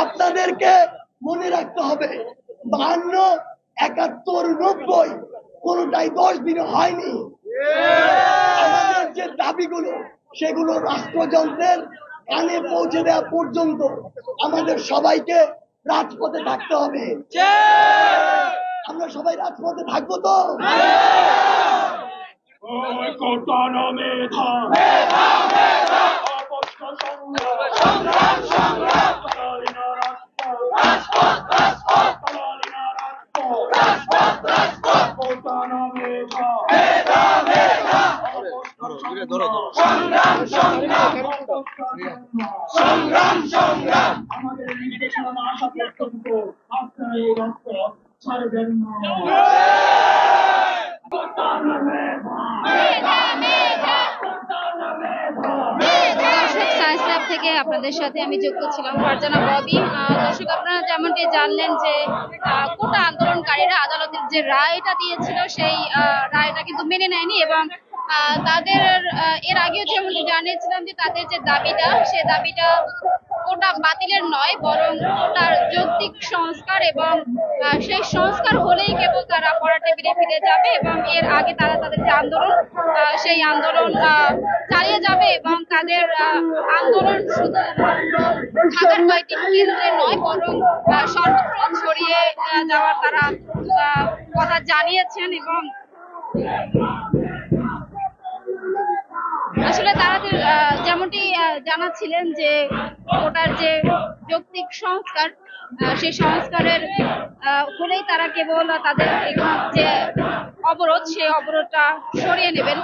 আপনাদেরকে মনে রাখতে হবে 52, 71, 90 কোনটাই 10 দিনে হয়নি। আমাদের যে দাবিগুলো সেগুলো রাষ্ট্রযন্ত্রের কানে পৌঁছে দেওয়া পর্যন্ত আমাদের সবাইকে রাজপথে থাকতে হবে। আমরা সবাই রাজপথে থাকবো তো? সংগ্রাম সংগ্রাম আমাদের নির্দেশনা আসা পর্যন্ত আপনারা এই রক্ত ছাড়বেন না। সায়েন্স ল্যাব থেকে আপনাদের সাথে আমি যুক্ত ছিলাম ফারজানা ববি। দর্শক, আপনারা যেমনটি জানলেন যে কোটা আন্দোলনকারীরা আদালতের যে রায়টা দিয়েছিল সেই রায়টা কিন্তু মেনে নেয়নি এবং তাদের এর আগেও যেমনটি জানিয়েছিলাম যে তাদের যে দাবিটা সে দাবিটা কোটা বাতিলের নয়, বরং কোটার যৌক্তিক সংস্কার এবং সেই সংস্কার হলেই কেবল তারা পড়া টেবিলে ফিরে যাবে এবং এর আগে তারা তাদের যে আন্দোলন সেই আন্দোলন চালিয়ে যাবে এবং তাদের আন্দোলন শুধু ঢাকার কয়েকটি কেন্দ্রে নয় বরং সর্বত্র ছড়িয়ে যাওয়ার তারা কথা জানিয়েছেন এবং আসলে তারা যেমনটি জানাচ্ছিলেন যে কোটার যে যৌক্তিক সংস্কার সেই সংস্কারের হলেই তারা কেবল তাদের যে অবরোধ সেই অবরোধটা সরিয়ে নেবেন।